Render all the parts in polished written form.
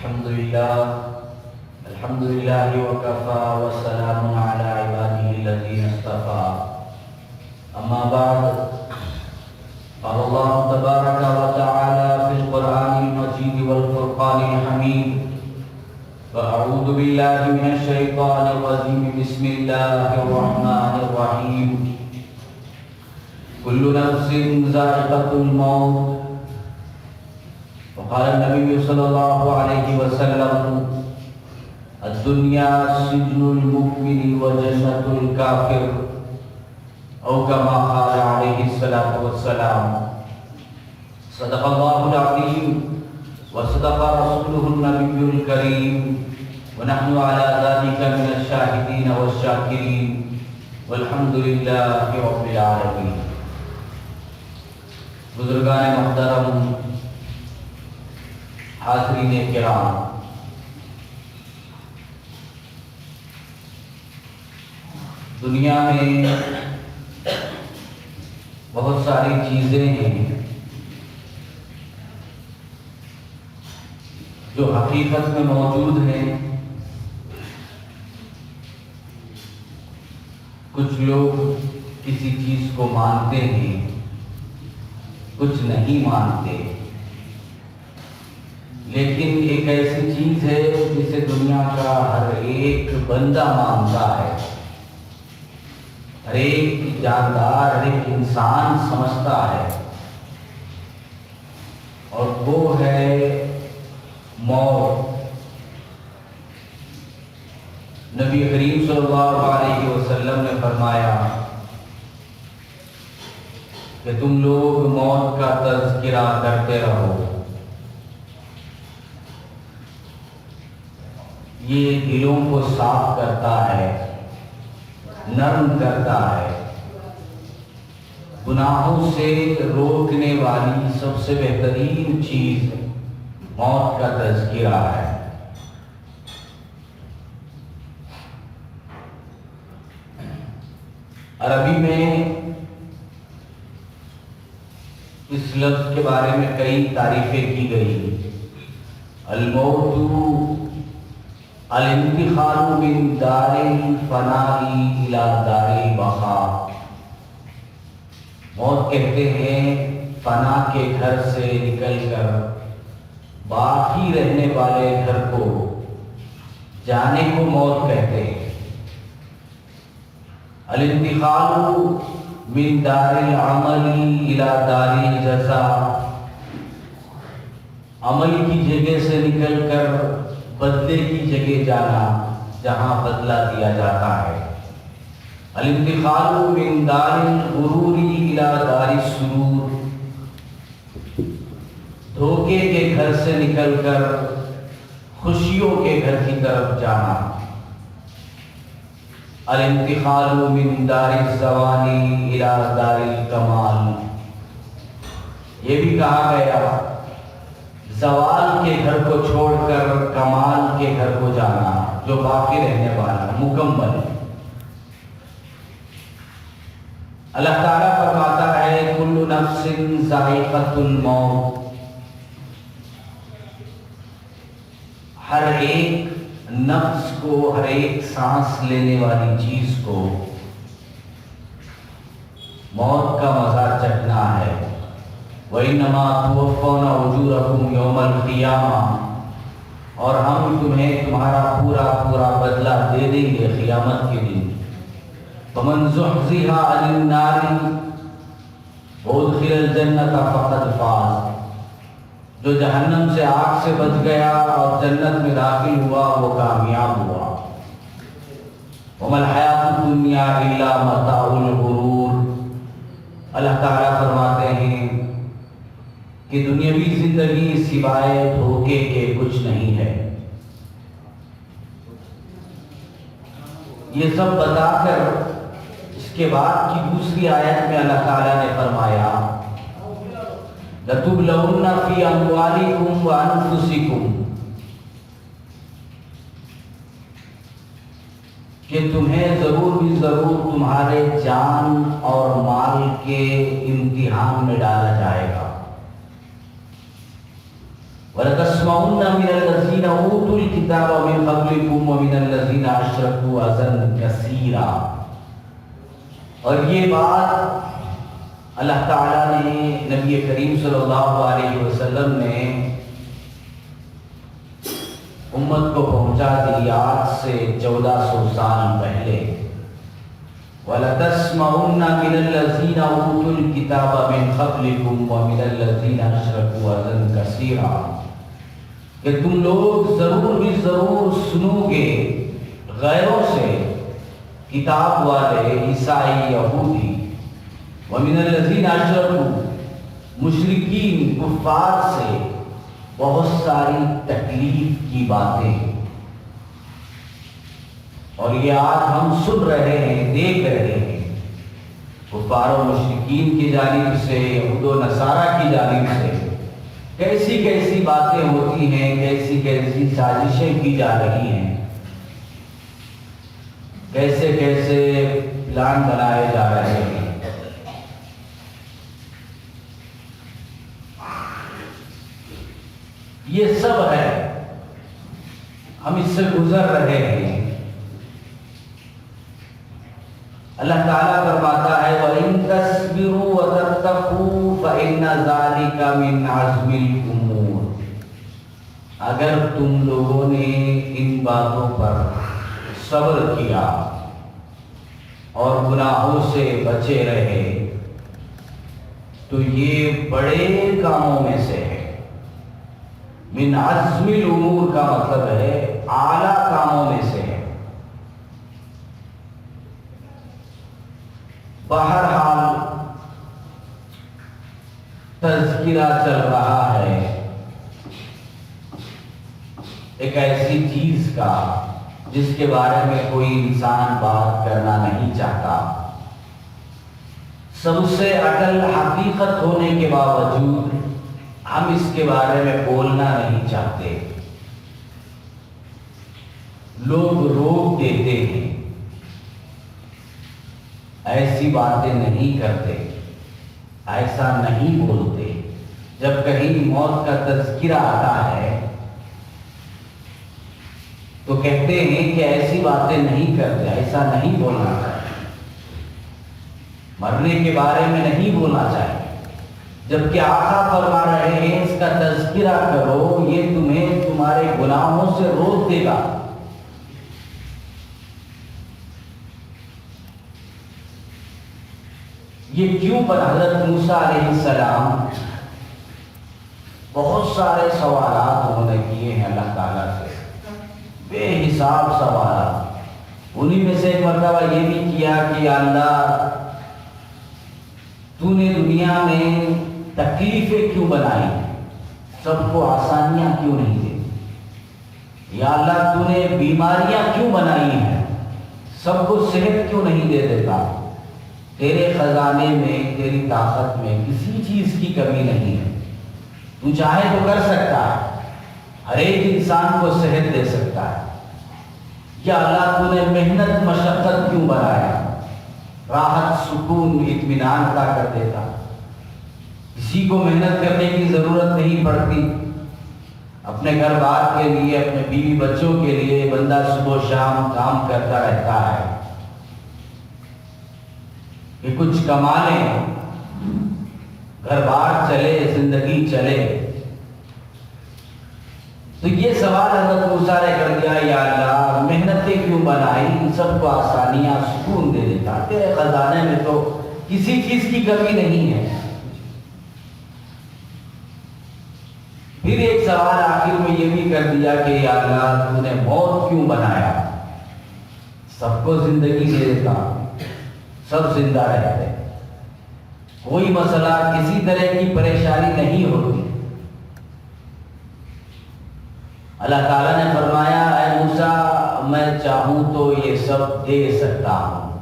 الحمد لله وكفى والسلام على عباده الذين اصطفى أما بعد قال الله تبارك وتعالى في القرآن المجيد والفرقان الحميد فأعوذ بالله من الشيطان الرجيم بسم الله الرحمن الرحيم كل نفس ذائقة الموت وقال النبي صلى الله عليه وسلم الدنيا سجن المؤمن وجنة الكافر أو كما قال عليه الصلاة والسلام صدق الله العظيم وصدق رسوله النبي الكريم ونحن على ذلك من الشاهدين والشاكرين والحمد لله رب العالمين. بزرگان محترم، حاضرین کرام، دنیا میں بہت ساری چیزیں ہیں جو حقیقت میں موجود ہیں. کچھ لوگ کسی چیز کو مانتے ہیں، کچھ نہیں مانتے، لیکن ایک ایسی چیز ہے جسے دنیا کا ہر ایک بندہ مانتا ہے، ہر ایک جاندار، ہر ایک انسان سمجھتا ہے، اور وہ ہے موت. نبی کریم صلی اللہ علیہ وسلم نے فرمایا کہ تم لوگ موت کا تذکرہ کرتے رہو، یہ دلوں کو صاف کرتا ہے، نرم کرتا ہے، گناہوں سے روکنے والی سب سے بہترین چیز موت کا تذکرہ ہے. عربی میں اس لفظ کے بارے میں کئی تعریفیں کی گئی. الموت الانتقال من دار الفناء الى دار البقاء. موت کہتے ہیں فنا کے گھر سے نکل کر باقی رہنے والے گھر کو جانے کو موت کہتے ہیں. الانتقال من دار العمل الى دار الجزاء. عمل کی جگہ سے نکل کر بدلے کی جگہ جانا جہاں بدلہ دیا جاتا ہے. الانتقال من دار الغرور الى دار السرور. دھوکے کے گھر سے نکل کر خوشیوں کے گھر کی طرف جانا. الانتقال من دار الزوال الى دار الکمال. یہ بھی کہا گیا زوال کے گھر کو چھوڑ کر کمال کے گھر کو جانا جو باقی رہنے والا مکمل. اللہ تعالیٰ فرماتا ہے کل نفس ذائقۃ الموت. ہر ایک نفس کو، ہر ایک سانس لینے والی چیز کو موت کا مزہ چکھنا ہے. وَإِنَّمَا تُوَفَّوْنَ أُجُورَكُمْ يَوْمَ الْقِيَامَةِ. اور ہم تمہیں تمہارا پورا بدلہ دے دیں گے قیامت کے دن. فَمَنْ زُحْزِحَ عَنِ النَّارِ وَأُدْخِلَ الْجَنَّةَ فَقَدْ فَازَ. جو جہنم سے آگ سے بچ گیا اور جنت میں داخل ہوا وہ کامیاب ہوا. وَمَا الْحَيَاةُ الدُّنْيَا إِلَّا مَتَاعُ الْغُرُورِ. اللہ تعالیٰ فرماتے ہیں کہ دنیاوی زندگی سوائے دھوکے کے کچھ نہیں ہے. یہ سب بتا کر اس کے بعد کی دوسری آیت میں اللہ تعالیٰ نے فرمایا لَتُبْلَوُنَّ فِي أَمْوَالِكُمْ وَأَنفُسِكُمْ. کہ تمہیں ضرور بھی ضرور تمہارے جان اور مال کے امتحان میں ڈالا جائے گا. وَلَتَسْمَعُنَّ وَلَتَسْمَعُنَّ مِنَ الَّذِينَ أُوتُوا الْكِتَابَ مِنْ قَبْلِكُمْ وَمِنَ الَّذِينَ أَشْرَكُوا أَذًى كَثِيرًا. اور یہ بات اللہ تعالیٰ نے نبی کریم صلی اللہ علیہ وسلم نے امت کو پہنچا دی آج سے 1400 سال پہلے. وَلَتَسْمَعُنَّ مِنَ الَّذِينَ أُوتُوا الْكِتَابَ مِنْ قَبْلِكُمْ وَمِنَ الَّذِينَ أَشْرَكُوا أَذًى كَثِيرًا، کہ تم لوگ ضرور بھی ضرور سنو گے غیروں سے، کتاب والے، عیسائی، یہودی، وَمِنَ الَّذِينَ أَشْرَكُوا، مشرکین کفار سے بہت ساری تکلیف کی باتیں. اور یہ آج ہم سن رہے ہیں، دیکھ رہے ہیں، کفار و مشرکین کی جانب سے، یہود و نصارہ کی جانب سے کیسی کیسی باتیں ہوتی ہیں، کیسی کیسی سازشیں کی جا رہی ہیں، کیسے کیسے پلان بنائے جا رہے ہیں. یہ سب ہے، ہم اس سے گزر رہے ہیں. اللہ تعالیٰ فرماتا ہے وَإِن تَصْبِرُوا وَتَتَّقُوا فَإِنَّ ذَلِكَ مِنْ عَزْمِ الْأُمُورِ. اگر تم لوگوں نے ان باتوں پر صبر کیا اور گناہوں سے بچے رہے تو یہ بڑے کاموں میں سے ہے. من عزم الامور کا مطلب ہے اعلیٰ کاموں میں سے ہے. بہرحال تذکرہ چل رہا ہے ایک ایسی چیز کا جس کے بارے میں کوئی انسان بات کرنا نہیں چاہتا. سب سے اٹل حقیقت ہونے کے باوجود ہم اس کے بارے میں بولنا نہیں چاہتے. لوگ روک دیتے ہیں، ایسی باتیں نہیں کرتے، ایسا نہیں بولتے. جب کہیں موت کا تذکرہ آتا ہے تو کہتے ہیں کہ ایسی باتیں نہیں کرتے، ایسا نہیں بولنا چاہیے، مرنے کے بارے میں نہیں بولنا چاہیے. جبکہ آقا فرما رہے ہیں اس کا تذکرہ کرو، یہ تمہیں تمہارے گناہوں سے روک دے گا. یہ کیوں بنا؟ حضرت موسیٰ علیہ السلام بہت سارے سوالات انہوں نے کیے ہیں اللہ تعالیٰ سے، بے حساب سوالات. انہی میں سے ایک مرتبہ یہ بھی کیا کہ یا اللہ تو نے دنیا میں تکلیفیں کیوں بنائی، سب کو آسانیاں کیوں نہیں دی؟ یا اللہ تو نے بیماریاں کیوں بنائی ہیں، سب کو صحت کیوں نہیں دے دیتا؟ تیرے خزانے میں، تیری طاقت میں کسی چیز کی کمی نہیں ہے. تو چاہے تو کر سکتا ہے، ہر ایک انسان کو صحت دے سکتا ہے. یا اللہ تو نے محنت مشقت کیوں بنایا، راحت سکون اطمینان عطا کر دیتا. کسی کو محنت کرنے کی ضرورت نہیں پڑتی. اپنے گھر بار کے لیے، اپنے بیوی بچوں کے لیے بندہ صبح و شام کام کرتا رہتا ہے کہ کچھ کما لیں، گھر بار چلے، زندگی چلے. تو یہ سوال حضرت موسیٰ نے کر دیا یا اللہ محنتیں کیوں بنائی، سب کو آسانیاں سکون دے دیتا، تیرے خزانے میں تو کسی چیز کی کمی نہیں ہے. پھر ایک سوال آخر میں یہ بھی کر دیا کہ یا اللہ تو نے موت کیوں بنایا، سب کو زندگی دے دیتا، سب زندہ رہتے، کوئی مسئلہ کسی طرح کی پریشانی نہیں ہوتی. اللہ تعالیٰ نے فرمایا اے موسیٰ میں چاہوں تو یہ سب دے سکتا ہوں،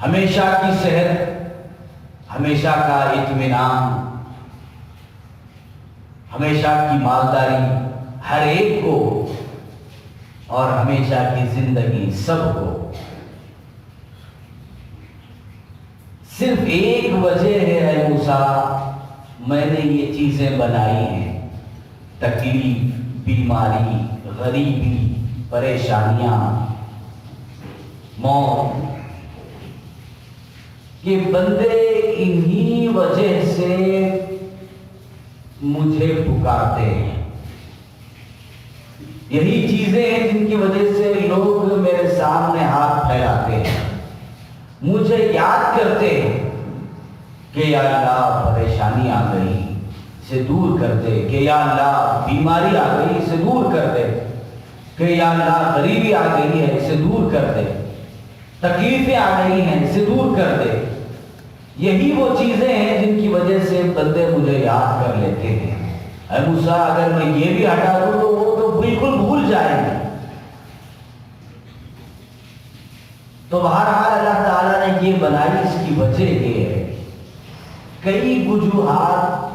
ہمیشہ کی صحت، ہمیشہ کا اطمینان، ہمیشہ کی مالداری ہر ایک کو، اور ہمیشہ کی زندگی سب کو. صرف ایک وجہ ہے اے موسیٰ میں نے یہ چیزیں بنائی ہیں، تکلیف، بیماری، غریبی، پریشانیاں، موت، کہ بندے انہی وجہ سے مجھے پکارتے ہیں، یہی چیزیں ہیں جن کی وجہ سے لوگ میرے سامنے ہاتھ پھیلاتے ہیں، مجھے یاد کرتے ہیں کہ یا اللہ پریشانی آ گئی اسے دور کر دے، کہ یا اللہ بیماری آ گئی اسے دور کر دے، کہ یا اللہ غریبی آ گئی ہے اسے دور کر دے، تکلیفیں آ گئی ہیں اسے دور کر دے۔ یہی وہ چیزیں ہیں جن کی وجہ سے بندے مجھے یاد کر لیتے ہیں۔ اے موسیٰ اگر میں یہ بھی ہٹا دوں تو وہ تو بالکل بھول جائیں گے۔ تو بہرحال اللہ تعالیٰ نے یہ بنائی، اس کی وجہ یہ ہے کئی وجوہات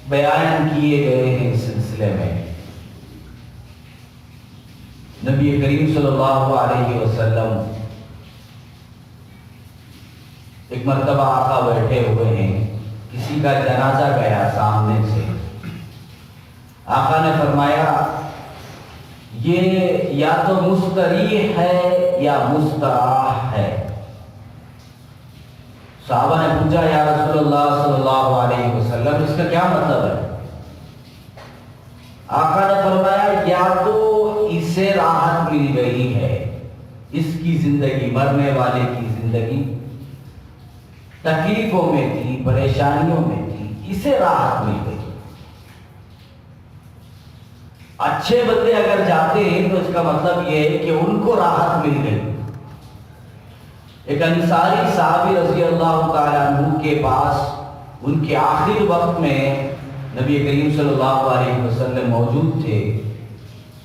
بیان کیے گئے ہیں اس سلسلے میں۔ نبی کریم صلی اللہ علیہ وسلم ایک مرتبہ آقا بیٹھے ہوئے ہیں، کسی کا جنازہ گیا سامنے سے، آقا نے فرمایا یہ یا تو مستریح ہے یا مستراح ہے۔ صحابہ نے پوچھا یا رسول اللہ صلی اللہ علیہ وسلم اس کا کیا مطلب ہے؟ آقا نے فرمایا یا تو اسے راحت مل گئی ہے، اس کی زندگی، مرنے والے کی زندگی تکلیفوں میں تھی، پریشانیوں میں تھی، اسے راحت مل گئی۔ اچھے بندے اگر جاتے ہیں تو اس کا مطلب یہ ہے کہ ان کو راحت مل گئی۔ ایک انصاری صحابی رضی اللہ تعالیٰ عنہ کے پاس ان کے آخر وقت میں نبی کریم صلی اللہ علیہ وسلم موجود تھے۔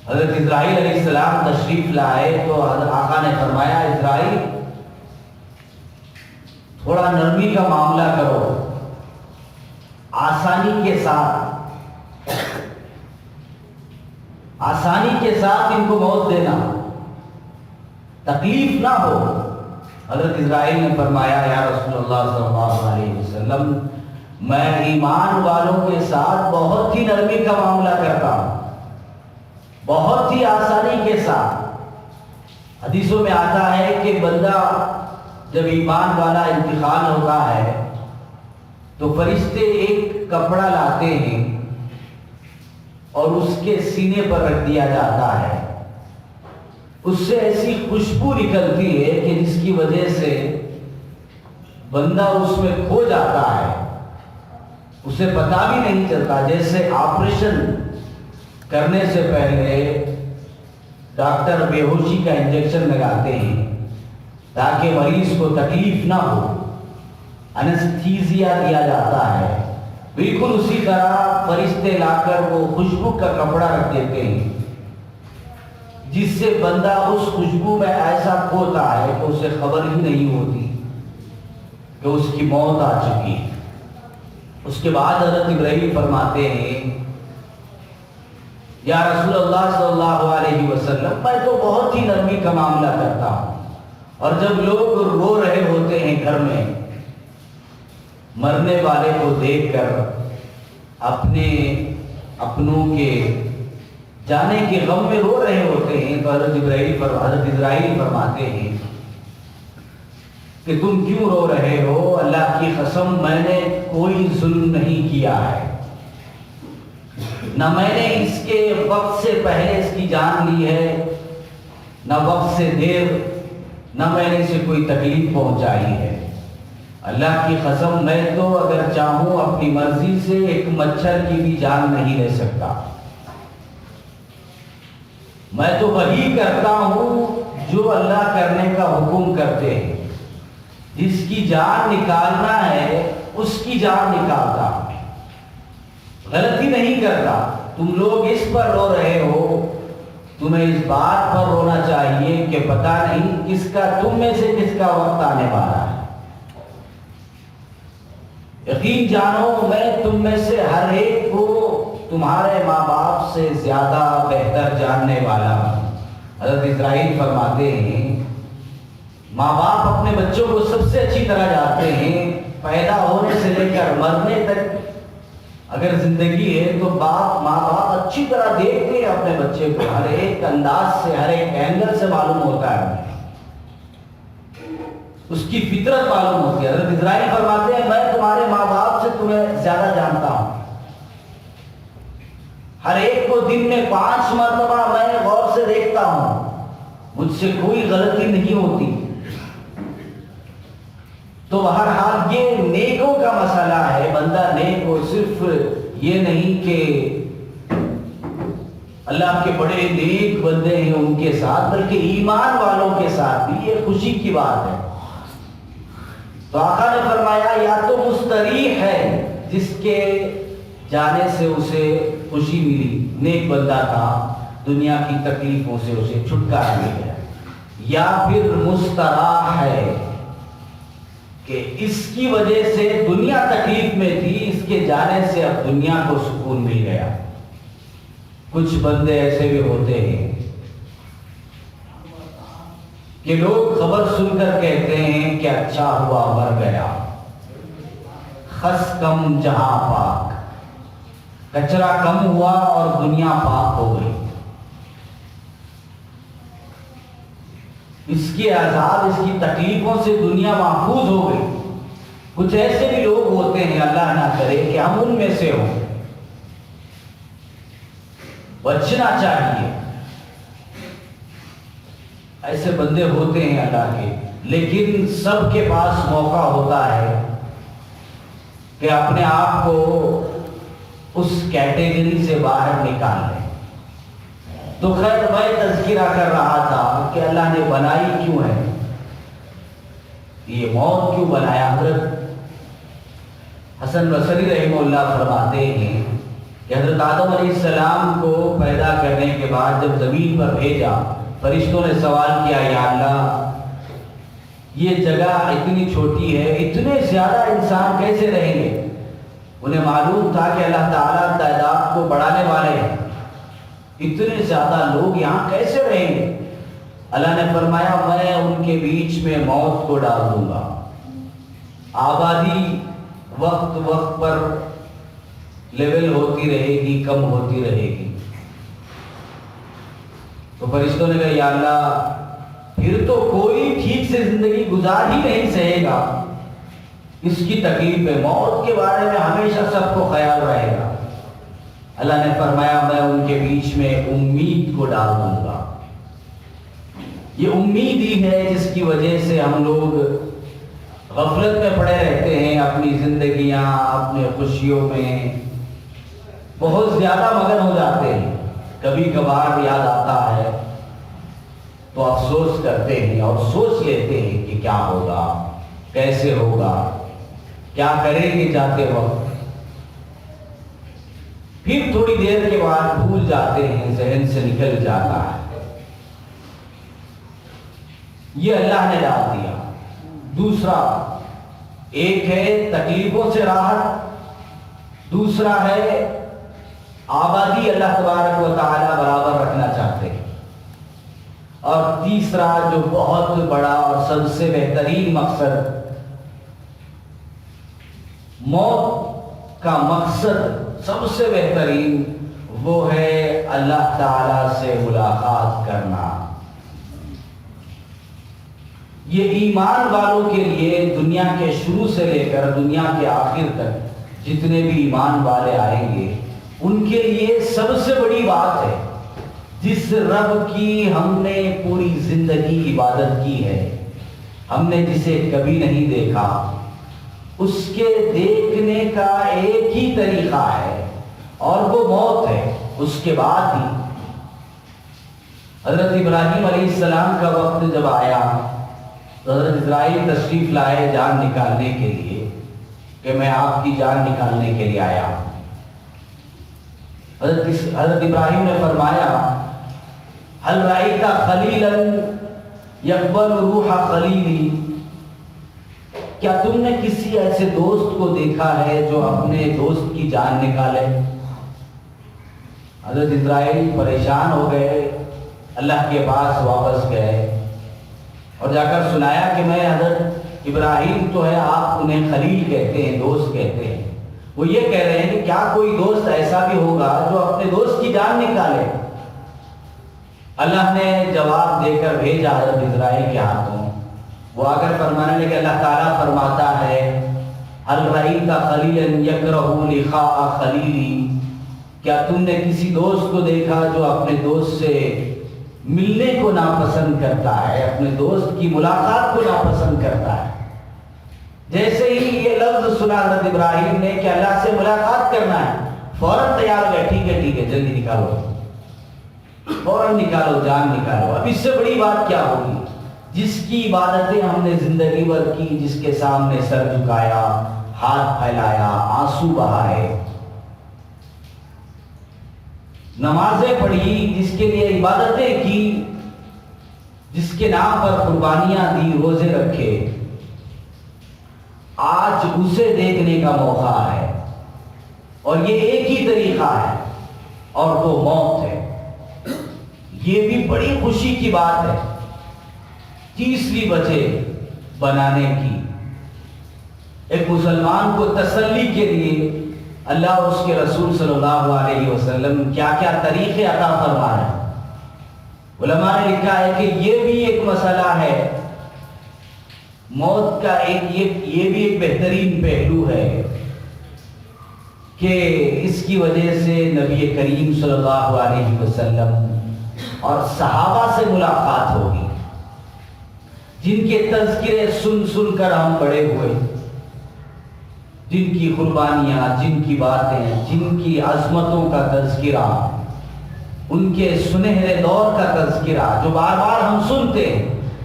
حضرت اسرائیل علیہ السلام تشریف لائے تو آقا نے فرمایا اسرائیل تھوڑا نرمی کا معاملہ کرو، آسانی کے ساتھ ان کو موت دینا، تکلیف نہ ہو۔ حضرت اسرائیل نے فرمایا یا رسول اللہ صلی اللہ علیہ وسلم میں ایمان والوں کے ساتھ بہت ہی نرمی کا معاملہ کرتا ہوں، بہت ہی آسانی کے ساتھ۔ حدیثوں میں آتا ہے کہ بندہ جب ایمان والا انتقال ہوتا ہے تو فرشتے ایک کپڑا لاتے ہیں اور اس کے سینے پر رکھ دیا جاتا ہے، اس سے ایسی خوشبو نکلتی ہے کہ جس کی وجہ سے بندہ اس میں کھو جاتا ہے، اسے پتہ بھی نہیں چلتا، جیسے آپریشن کرنے سے پہلے ڈاکٹر بے ہوشی کا انجیکشن لگاتے ہیں تاکہ مریض کو تکلیف نہ ہو، انستھیزیا دیا جاتا ہے، بالکل اسی طرح فرشتے لا کر وہ خوشبو کا کپڑا رکھ دیتے ہیں جس سے بندہ اس خوشبو میں ایسا کھوتا ہے کہ اسے خبر ہی نہیں ہوتی کہ اس کی موت آ چکی ہے۔ اس کے بعد حضرت ابراہیم فرماتے ہیں یا رسول اللہ صلی اللہ علیہ وسلم میں تو بہت ہی نرمی کا معاملہ کرتا ہوں، اور جب لوگ رو رہے ہوتے ہیں گھر میں مرنے والے کو دیکھ کر اپنوں کے جانے کے غم میں رو رہے ہوتے ہیں تو حضرت اسرائیل فرماتے ہیں کہ تم کیوں رو رہے ہو؟ اللہ کی قسم میں نے کوئی ظلم نہیں کیا ہے، نہ میں نے اس کے وقت سے پہلے اس کی جان لی ہے، نہ وقت سے دیر، نہ میں نے اسے کوئی تکلیف پہنچائی ہے۔ اللہ کی قسم میں تو اگر چاہوں اپنی مرضی سے ایک مچھر کی بھی جان نہیں لے سکتا، میں تو وہی کرتا ہوں جو اللہ کرنے کا حکم کرتے ہیں، جس کی جان نکالنا ہے اس کی جان نکالتا ہوں، غلطی نہیں کرتا۔ تم لوگ اس پر رو رہے ہو، تمہیں اس بات پر رونا چاہیے کہ پتہ نہیں تم میں سے کس کا وقت آنے والا ہے۔ یقین جانو میں تم میں سے ہر ایک کو تمہارے ماں باپ سے زیادہ بہتر جاننے والا ہوں۔ حضرت اسرائیل فرماتے ہیں ماں باپ اپنے بچوں کو سب سے اچھی طرح جانتے ہیں، پیدا ہونے سے لے کر مرنے تک اگر زندگی ہے تو ماں باپ اچھی طرح دیکھتے ہیں اپنے بچے کو، ہر ایک انداز سے، ہر ایک اینگل سے معلوم ہوتا ہے، اس کی فطرت معلوم ہوتی ہے۔ حضرت اسرائیل فرماتے ہیں میں تمہارے ماں باپ سے تمہیں زیادہ جانتا ہوں، ہر ایک کو دن میں 5 مرتبہ میں غور سے دیکھتا ہوں، مجھ سے کوئی غلطی نہیں ہوتی۔ تو بہرحال یہ نیکوں کا مسئلہ ہے، بندہ نیک ہو، صرف یہ نہیں کہ اللہ کے بڑے نیک بندے ہیں ان کے ساتھ، بلکہ ایمان والوں کے ساتھ بھی یہ خوشی کی بات ہے۔ تو آقا نے فرمایا یا تو مستریح ہے جس کے جانے سے اسے خوشی ملی، نیک بندہ تھا، دنیا کی تکلیفوں سے اسے چھٹکارا مل گیا، یا پھر مستراح ہے کہ اس کی وجہ سے دنیا تکلیف میں تھی، اس کے جانے سے اب دنیا کو سکون مل گیا۔ کچھ بندے ایسے بھی ہوتے ہیں کہ لوگ خبر سن کر کہتے ہیں کہ اچھا ہوا مر گیا، خس کم جہاں پاک، کچرا کم ہوا اور دنیا پاک ہو گئی۔ اس کے عذاب، اس کی تکلیفوں سے دنیا محفوظ ہو گئی۔ کچھ ایسے بھی لوگ ہوتے ہیں، اللہ نہ کرے کہ ہم ان میں سے ہوں، بچنا چاہیے، ایسے بندے ہوتے ہیں اللہ کے، لیکن سب کے پاس موقع ہوتا ہے کہ اپنے آپ کو اس کیٹیگری سے باہر نکال لیں۔ تو خیر میں تذکرہ کر رہا تھا کہ اللہ نے بنائی کیوں ہے، یہ موت کیوں بنایا۔ حضرت حسن بصری رحمہ اللہ فرماتے ہیں کہ حضرت آدم علیہ السلام کو پیدا کرنے کے بعد جب زمین پر بھیجا، فرشتوں نے سوال کیا یا اللہ یہ جگہ اتنی چھوٹی ہے، اتنے زیادہ انسان کیسے رہیں گے؟ انہیں معلوم تھا کہ اللہ تعالیٰ تعداد کو بڑھانے والے ہیں، اتنے زیادہ لوگ یہاں کیسے رہیں گے؟ اللہ نے فرمایا میں ان کے بیچ میں موت کو ڈال دوں گا، آبادی وقت وقت پر لیول ہوتی رہے گی، کم ہوتی رہے گی۔ تو فرشتوں نے کہا یا اللہ پھر تو کوئی ٹھیک سے زندگی گزار ہی نہیں سہے گا، اس کی تکلیف ہے، موت کے بارے میں ہمیشہ سب کو خیال رہے گا۔ اللہ نے فرمایا میں ان کے بیچ میں امید کو ڈال دوں گا۔ یہ امید ہی ہے جس کی وجہ سے ہم لوگ غفلت میں پڑے رہتے ہیں، اپنی زندگیاں، اپنے خوشیوں میں بہت زیادہ مگن ہو جاتے ہیں۔ کبھی کبھار یاد آتا ہے تو افسوس کرتے ہیں اور سوچ لیتے ہیں کہ کیا ہوگا، کیسے ہوگا، کیا کریں گے جاتے وقت، پھر تھوڑی دیر کے بعد بھول جاتے ہیں، ذہن سے نکل جاتا ہے۔ یہ اللہ نے ڈال دیا۔ دوسرا، ایک ہے تکلیفوں سے راحت، دوسرا ہے آبادی اللہ تبارک و تعالی برابر رکھنا چاہتے ہیں، اور تیسرا جو بہت بڑا اور سب سے بہترین مقصد، موت کا مقصد سب سے بہترین وہ ہے اللہ تعالی سے ملاقات کرنا۔ یہ ایمان والوں کے لیے دنیا کے شروع سے لے کر دنیا کے آخر تک جتنے بھی ایمان والے آئیں گے ان کے لیے سب سے بڑی بات ہے، جس رب کی ہم نے پوری زندگی عبادت کی ہے، ہم نے جسے کبھی نہیں دیکھا، اس کے دیکھنے کا ایک ہی طریقہ ہے اور وہ موت ہے۔ اس کے بعد ہی حضرت ابراہیم علیہ السلام کا وقت جب آیا تو حضرت اسرائیل تشریف لائے جان نکالنے کے لیے کہ میں آپ کی جان نکالنے کے لیے آیا ہوں۔ حضرت ابراہیم نے فرمایا هل رأيت خلیلا یقبل روح خلیلی، کیا تم نے کسی ایسے دوست کو دیکھا ہے جو اپنے دوست کی جان نکالے؟ حضرت اسرائیل پریشان ہو گئے، اللہ کے پاس واپس گئے اور جا کر سنایا کہ میں حضرت ابراہیم تو ہے، آپ انہیں خلیل کہتے ہیں، دوست کہتے ہیں، وہ یہ کہہ رہے ہیں کہ کیا کوئی دوست ایسا بھی ہوگا جو اپنے دوست کی جان نکالے؟ اللہ نے جواب دے کر بھیجا حضرت اسرائیل کے ہاتھوں. وہ آ کر فرمانے لگے اللہ تعالیٰ فرماتا ہے هل رأيت خليلا يكره لقاء خليلي، کیا تم نے کسی دوست کو دیکھا جو اپنے دوست سے ملنے کو ناپسند کرتا ہے، اپنے دوست کی ملاقات کو ناپسند کرتا ہے؟ جیسے ہی یہ لفظ سنا حضرت ابراہیم نے کہ اللہ سے ملاقات کرنا ہے، فوراً تیار ہو گئے. ٹھیک ہے جلدی نکالو، فوراً نکالو، جان نکالو. اب اس سے بڑی بات کیا ہوگی؟ جس کی عبادتیں ہم نے زندگی بھر کی، جس کے سامنے سر جھکایا، ہاتھ پھیلایا، آنسو بہائے، نمازیں پڑھی، جس کے لیے عبادتیں کی، جس کے نام پر قربانیاں دی، روزے رکھے، آج اسے دیکھنے کا موقع ہے. اور یہ ایک ہی طریقہ ہے اور وہ موت ہے. یہ بھی بڑی خوشی کی بات ہے تیسری وجہ بنانے کی. ایک مسلمان کو تسلی کے لیے اللہ اور اس کے رسول صلی اللہ علیہ وسلم کیا کیا طریقے عطا فرما رہے ہیں. علماء نے لکھا ہے کہ یہ بھی ایک مسئلہ ہے، موت کا یہ بھی ایک بہترین پہلو ہے کہ اس کی وجہ سے نبی کریم صلی اللہ علیہ وسلم اور صحابہ سے ملاقات ہوگی، جن کے تذکرے سن سن کر ہم بڑے ہوئے، جن کی قربانیاں، جن کی باتیں، جن کی عظمتوں کا تذکرہ، ان کے سنہرے دور کا تذکرہ جو بار بار ہم سنتے ہیں.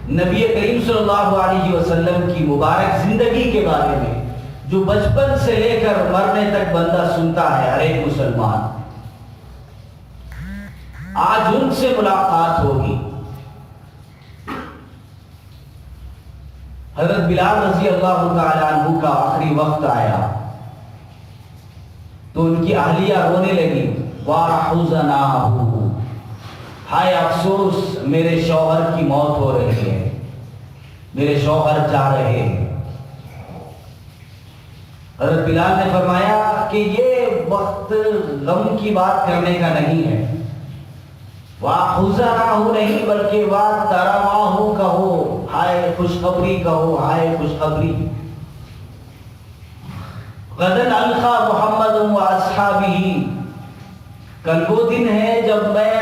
نبی کریم صلی اللہ علیہ وسلم کی مبارک زندگی کے بارے میں جو بچپن سے لے کر مرنے تک بندہ سنتا ہے، ہر ایک مسلمان، آج ان سے ملاقات ہوگی. حضرت بلال رضی اللہ تعالیٰ عنہ کا آخری وقت آیا تو ان کی اہلیہ رونے لگی. وَحُزَنَاهُ، ہائے افسوس، میرے شوہر کی موت ہو رہی ہے، میرے شوہر جا رہے ہیں. حضرت بلال نے فرمایا کہ یہ وقت غم کی بات کرنے کا نہیں ہے. وَحُزَنَاهُ نہیں بلکہ وَتَرَوَاهُ کہو، ہائے خوشخبری کہو، ہائے خوشخبری. غدًا ألقى محمد وأصحابه، کل وہ دن ہے جب میں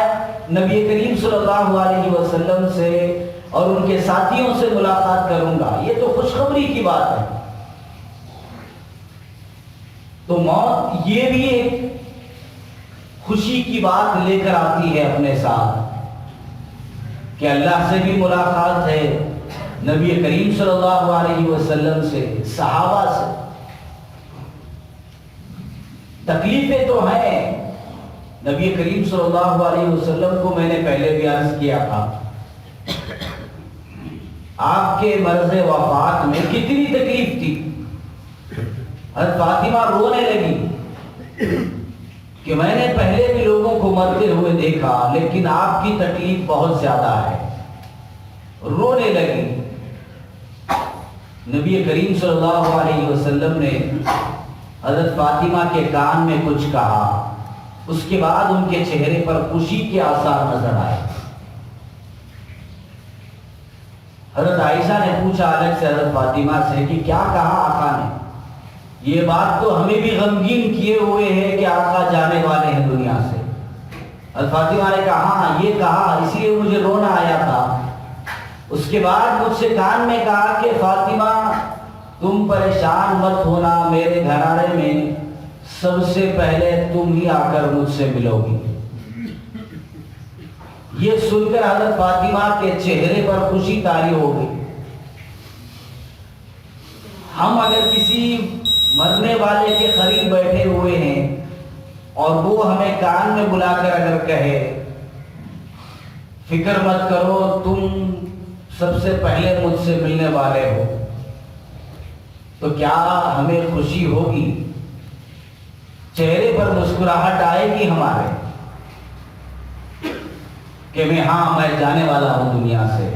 نبی کریم صلی اللہ علیہ وسلم سے اور ان کے ساتھیوں سے ملاقات کروں گا. یہ تو خوشخبری کی بات ہے. تو موت یہ بھی ایک خوشی کی بات لے کر آتی ہے اپنے ساتھ کہ اللہ سے بھی ملاقات ہے، نبی کریم صلی اللہ علیہ وسلم سے، صحابہ سے. تکلیفیں تو ہیں. نبی کریم صلی اللہ علیہ وسلم کو میں نے پہلے بھی عرض کیا تھا، آپ کے مرض وفات میں کتنی تکلیف تھی. حضرت فاطمہ رونے لگی کہ میں نے پہلے بھی لوگوں کو مرتے ہوئے دیکھا لیکن آپ کی تکلیف بہت زیادہ ہے. رونے لگی. نبی کریم صلی اللہ علیہ وسلم نے حضرت فاطمہ کے کان میں کچھ کہا، اس کے بعد ان کے چہرے پر خوشی کے آثار نظر آئے. حضرت عائشہ نے پوچھا الگ سے حضرت فاطمہ سے کہ کیا کہا آقا نے؟ یہ بات تو ہمیں بھی غمگین کیے ہوئے ہے کہ آقا جانے والے ہیں دنیا سے. حضرت فاطمہ نے کہا ہاں یہ کہا، اس لیے مجھے رونا آیا تھا. اس کے بعد مجھ سے کان میں کہا کہ فاطمہ تم پریشان مت ہونا، میرے گھرانے میں سب سے پہلے تم ہی آ کر مجھ سے ملو گی. یہ سن کر حضرت فاطمہ کے چہرے پر خوشی طاری ہو گئی. ہم اگر کسی مرنے والے کے قریب بیٹھے ہوئے ہیں اور وہ ہمیں کان میں بلا کر اگر کہے فکر مت کرو تم سب سے پہلے مجھ سے ملنے والے ہو، تو کیا ہمیں خوشی ہوگی؟ چہرے پر مسکراہٹ آئے گی ہمارے کہ میں جانے والا ہوں دنیا سے؟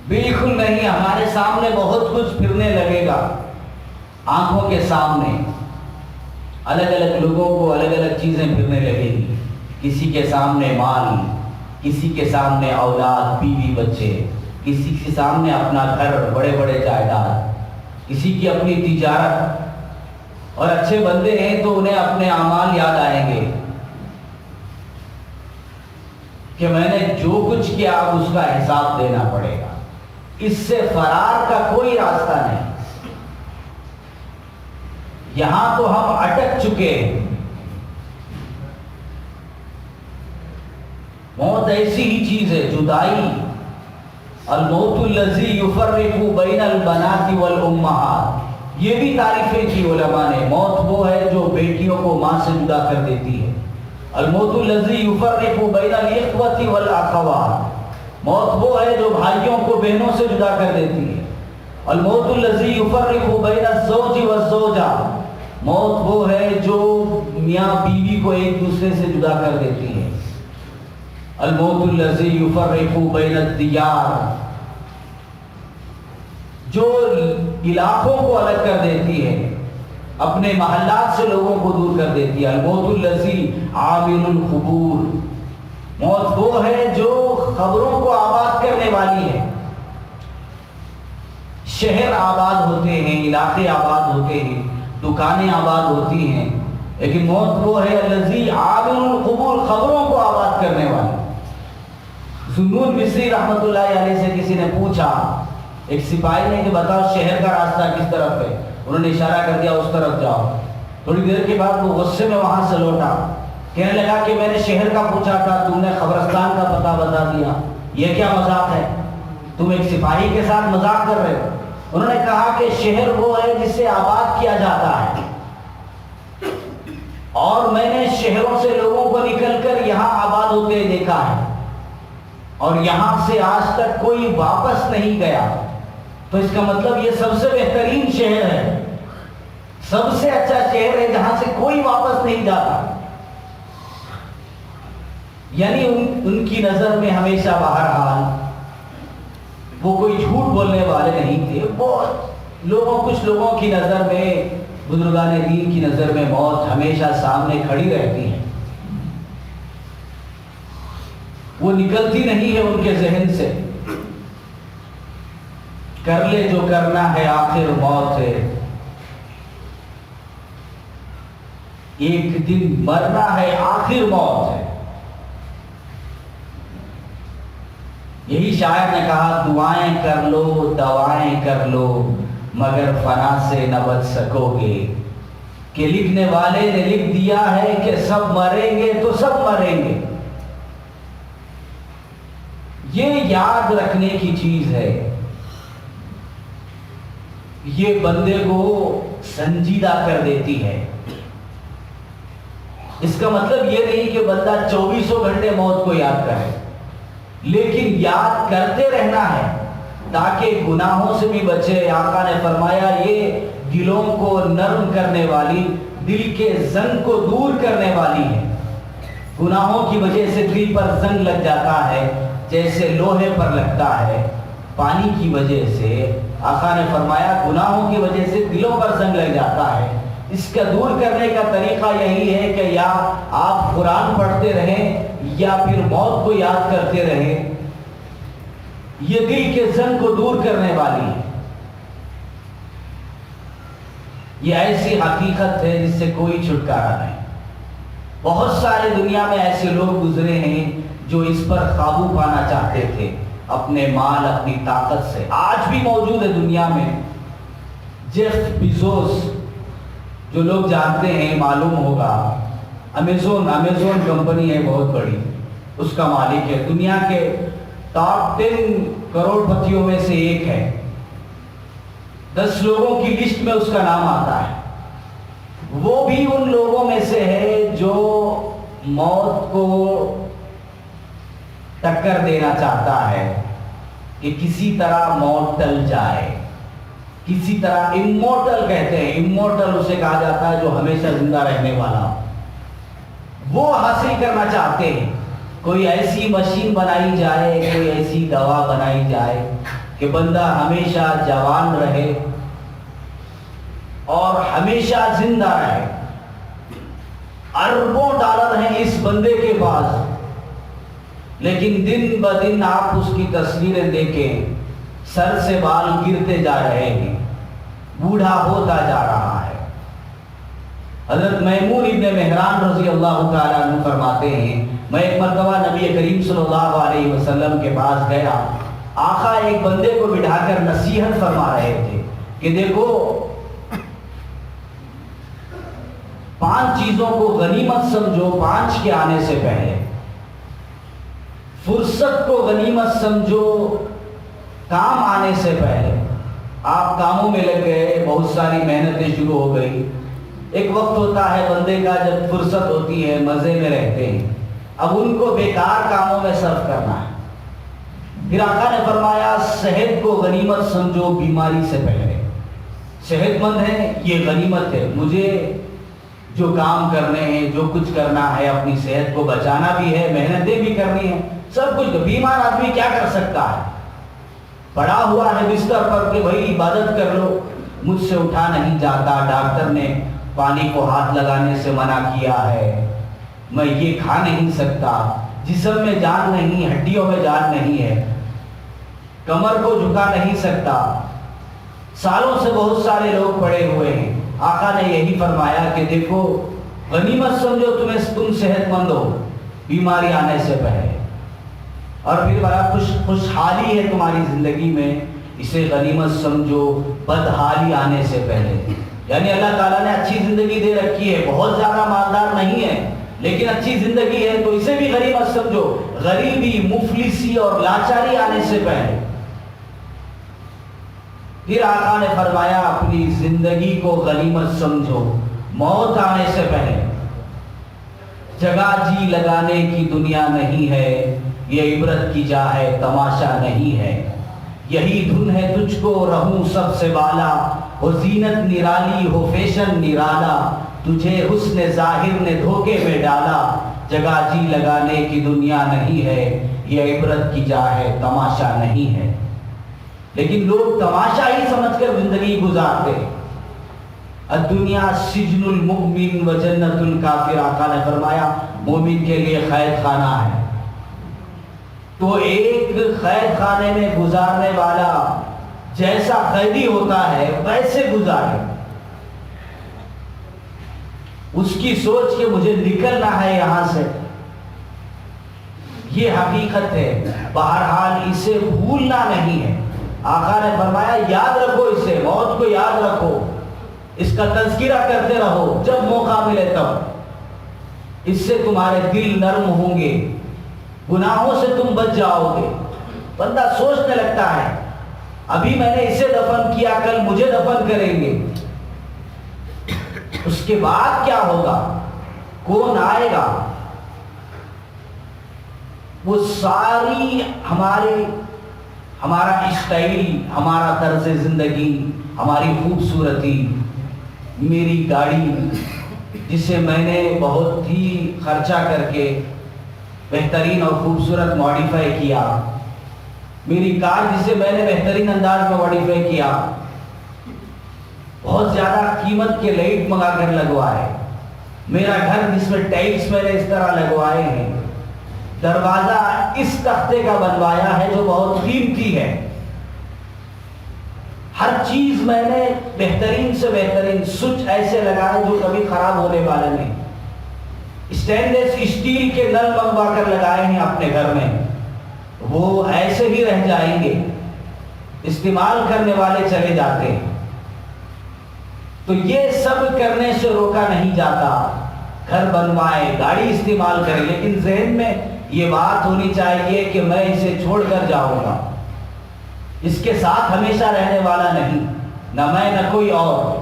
بالکل نہیں. ہمارے سامنے بہت کچھ پھرنے لگے گا. آنکھوں کے سامنے الگ الگ لوگوں کو الگ الگ چیزیں پھرنے لگے گی. کسی کے سامنے مال، کسی کے سامنے اولاد، بیوی بچے، کسی کے سامنے اپنا گھر، بڑے بڑے جائیداد، کسی کی اپنی تجارت. اور اچھے بندے ہیں تو انہیں اپنے اعمال یاد آئیں گے کہ میں نے جو کچھ کیا اب اس کا حساب دینا پڑے گا. اس سے فرار کا کوئی راستہ نہیں. یہاں تو ہم اٹک چکے ہیں. موت ایسی ہی چیز ہے، جدائی. الموت الذی یفرق بین البنات والامہات، یہ بھی تعریفیں کی علماء نے. موت وہ ہے جو بیٹیوں کو ماں سے جدا کر دیتی ہے. الموت الذی یفرق بین الاخوۃ والاخوات، موت وہ ہے جو بھائیوں کو بہنوں سے جدا کر دیتی ہے. الموت الذی یفرق بین الزوج والزوجہ، موت وہ ہے جو میاں بیوی کو ایک دوسرے سے جدا کر دیتی ہے. الموت الذی یفرق بین الدیار، جو علاقوں کو الگ کر دیتی ہے، اپنے محلات سے لوگوں کو دور کر دیتی ہے. الموت الذی عامل القبور، موت وہ ہے جو قبروں کو آباد کرنے والی ہے. شہر آباد ہوتے ہیں، علاقے آباد ہوتے ہیں، دکانیں آباد ہوتی ہیں، لیکن موت وہ ہے الذی عامل القبور، قبروں کو آباد کرنے والی. ذنون مصری رحمۃ اللہ علیہ سے کسی نے پوچھا، ایک سپاہی نے، کہ بتاؤ شہر کا راستہ کس طرف ہے؟ انہوں نے اشارہ کر دیا اس طرف جاؤ. تھوڑی دیر کے بعد وہ غصے میں وہاں سے لوٹا، کہنے لگا کہ میں نے شہر کا پوچھا تھا، تم نے قبرستان کا پتہ بتا دیا. یہ کیا مذاق ہے؟ تم ایک سپاہی کے ساتھ مذاق کر رہے ہو. انہوں نے کہا کہ شہر وہ ہے جسے آباد کیا جاتا ہے، اور میں نے شہروں سے لوگوں کو نکل کر یہاں آباد ہوتے دیکھا ہے، اور یہاں سے آج تک کوئی واپس نہیں گیا. تو اس کا مطلب یہ سب سے بہترین شہر ہے، سب سے اچھا شہر ہے جہاں سے کوئی واپس نہیں جاتا. یعنی ان کی نظر میں ہمیشہ بہرحال وہ کوئی جھوٹ بولنے والے نہیں تھے. بہت لوگوں، کچھ لوگوں کی نظر میں، بزرگان دین کی نظر میں موت ہمیشہ سامنے کھڑی رہتی ہے، وہ نکلتی نہیں ہے ان کے ذہن سے. کر لے جو کرنا ہے آخر موت ہے، ایک دن مرنا ہے آخر موت ہے. یہی شاعر نے کہا، دعائیں کر لو دوائیں کر لو مگر فنا سے نہ بچ سکو گے. کہ لکھنے والے نے لکھ دیا ہے کہ سب مریں گے تو سب مریں گے. یہ یاد رکھنے کی چیز ہے، یہ بندے کو سنجیدہ کر دیتی ہے. اس کا مطلب یہ نہیں کہ بندہ 24 گھنٹے موت کو یاد کرے، لیکن یاد کرتے رہنا ہے تاکہ گناہوں سے بھی بچے. آقا نے فرمایا یہ دلوں کو نرم کرنے والی، دل کے زنگ کو دور کرنے والی ہے. گناہوں کی وجہ سے دل پر زنگ لگ جاتا ہے جیسے لوہے پر لگتا ہے. پانی کی وجہ سے، آقا نے فرمایا گناہوں کی وجہ سے دلوں پر زنگ لگ جاتا ہے. اس کا دور کرنے کا طریقہ یہی ہے کہ یا آپ قرآن پڑھتے رہیں یا پھر موت کو یاد کرتے رہیں. یہ دل کے زنگ کو دور کرنے والی ہے. یہ ایسی حقیقت ہے جس سے کوئی چھٹکارا نہیں. بہت سارے دنیا میں ایسے لوگ گزرے ہیں جو اس پر قابو پانا چاہتے تھے اپنے مال، اپنی طاقت سے. آج بھی موجود ہے دنیا میں. جیف بیزوس، جو لوگ جانتے ہیں معلوم ہوگا، امیزون کمپنی ہے بہت بڑی، اس کا مالک ہے. دنیا کے ٹاپ 10 کروڑ پتیوں میں سے ایک ہے. 10 لوگوں کی لسٹ میں اس کا نام آتا ہے. وہ بھی ان لوگوں میں سے ہے جو موت کو ٹکر دینا چاہتا ہے کہ کسی طرح موت ٹل جائے. کسی طرح امورٹل کہتے ہیں، امورٹل اسے کہا جاتا ہے جو ہمیشہ زندہ رہنے والا. وہ حاصل کرنا چاہتے ہیں. کوئی ایسی مشین بنائی جائے، کوئی ایسی دوا بنائی جائے کہ بندہ ہمیشہ جوان رہے اور ہمیشہ زندہ رہے. اربوں ڈالر ہیں اس بندے کے پاس، لیکن دن بدن آپ اس کی تصویریں دیکھیں، سر سے بال گرتے جا رہے ہیں، بوڑھا ہوتا جا رہا ہے. حضرت میمون ابن مہران رضی اللہ تعالیٰ عنہ فرماتے ہیں میں ایک مرتبہ نبی کریم صلی اللہ علیہ وسلم کے پاس گیا. آقا ایک بندے کو بٹھا کر نصیحت فرما رہے تھے کہ دیکھو 5 چیزوں کو غنیمت سمجھو 5 کے آنے سے پہلے. فرصت کو غنیمت سمجھو کام آنے سے پہلے. آپ کاموں میں لگ گئے، بہت ساری محنتیں شروع ہو گئی. ایک وقت ہوتا ہے بندے کا جب فرصت ہوتی ہے، مزے میں رہتے ہیں، اب ان کو بیکار کاموں میں صرف کرنا ہے. پھر آقا نے فرمایا صحت کو غنیمت سمجھو بیماری سے پہلے. صحت مند ہے یہ غنیمت ہے، مجھے جو کام کرنے ہیں، جو کچھ کرنا ہے، اپنی صحت کو بچانا بھی ہے، محنتیں بھی کرنی ہیں، سب کچھ. بیمار آدمی کیا کر سکتا ہے؟ پڑا ہوا ہے بستر پر کہ بھائی عبادت کر لو، مجھ سے اٹھا نہیں جاتا، ڈاکٹر نے پانی کو ہاتھ لگانے سے منع کیا ہے، میں یہ کھا نہیں سکتا، جسم میں جان نہیں، ہڈیوں میں جان نہیں ہے، کمر کو جھکا نہیں سکتا. سالوں سے بہت سارے لوگ پڑے ہوئے ہیں. آقا نے یہی فرمایا کہ دیکھو غنیمت سمجھو تم صحت مند ہو بیماری آنے سے پہلے، اور پھر بڑا خوشحالی ہے تمہاری زندگی میں، اسے غنیمت سمجھو بدحالی آنے سے پہلے. یعنی اللہ تعالیٰ نے اچھی زندگی دے رکھی ہے، بہت زیادہ مالدار نہیں ہے لیکن اچھی زندگی ہے، تو اسے بھی غنیمت سمجھو غریبی، مفلسی اور لاچاری آنے سے پہلے. پھر آقا نے فرمایا اپنی زندگی کو غنیمت سمجھو موت آنے سے پہلے. جگہ جی لگانے کی دنیا نہیں ہے، یہ عبرت کی جا ہے تماشا نہیں ہے. یہی دھن ہے تجھ کو رہوں سب سے بالا، ہو زینت نرالی ہو فیشن نرالا، تجھے حسن ظاہر نے دھوکے میں ڈالا. جگہ جی لگانے کی دنیا نہیں ہے، یہ عبرت کی جا ہے تماشا نہیں ہے. لیکن لوگ تماشا ہی سمجھ کر زندگی گزارتے. الدنیا سجن المؤمن و جنت الکافر. آقا نے فرمایا مومن کے لیے قید خانہ ہے، تو ایک قید خانے میں گزارنے والا جیسا قیدی ہوتا ہے ویسے گزارے. اس کی سوچ کہ مجھے نکلنا ہے یہاں سے، یہ حقیقت ہے. بہرحال اسے بھولنا نہیں ہے. آقا نے فرمایا یاد رکھو اسے، موت کو یاد رکھو، اس کا تذکرہ کرتے رہو جب موقع ملے تب. اس سے تمہارے دل نرم ہوں گے، گناہوں سے تم بچ جاؤ گے. بندہ سوچنے لگتا ہے ابھی میں نے اسے دفن کیا، کل مجھے دفن کریں گے، اس کے بعد کیا ہوگا، کون آئے گا. وہ ساری ہمارا اسٹائل، ہمارا طرز زندگی، ہماری خوبصورتی، میری گاڑی جسے میں نے بہت ہی خرچہ کر کے بہترین اور خوبصورت ماڈیفائی کیا، میری کار جسے میں نے بہترین انداز میں ماڈیفائی کیا، بہت زیادہ قیمت کے لائٹ منگا کر لگوائے، میرا گھر جس میں ٹائلس میں نے اس طرح لگوائے ہیں، دروازہ اس تختے کا بنوایا ہے جو بہت قیمتی ہے، ہر چیز میں نے بہترین سے بہترین، سوئچ ایسے لگائے جو کبھی خراب ہونے والے نہیں، اسٹینلیس اسٹیل کے نل منگوا کر لگائے ہیں اپنے گھر میں، وہ ایسے ہی رہ جائیں گے، استعمال کرنے والے چلے جاتے ہیں. تو یہ سب کرنے سے روکا نہیں جاتا. گھر بنوائے، گاڑی استعمال کرے، لیکن ذہن میں یہ بات ہونی چاہیے کہ میں اسے چھوڑ کر جاؤں گا، اس کے ساتھ ہمیشہ رہنے والا نہیں، نہ میں نہ کوئی اور.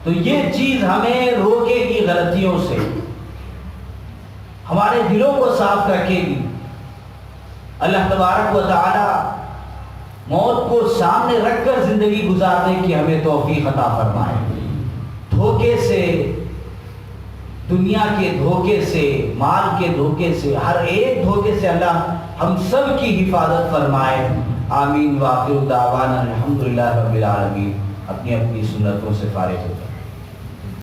تو یہ چیز ہمیں روکے گی غلطیوں سے، ہمارے دلوں کو صاف رکھے گی. اللہ تبارک و تعالی موت کو سامنے رکھ کر زندگی گزارنے کی ہمیں توفیق عطا فرمائے. دھوکے سے، دنیا کے دھوکے سے، مال کے دھوکے سے، ہر ایک دھوکے سے اللہ ہم سب کی حفاظت فرمائے. آمین. وآخر دعوانا الحمدللہ رب العالمین. اپنی اپنی سنتوں سے فارغ ہوتا ہے.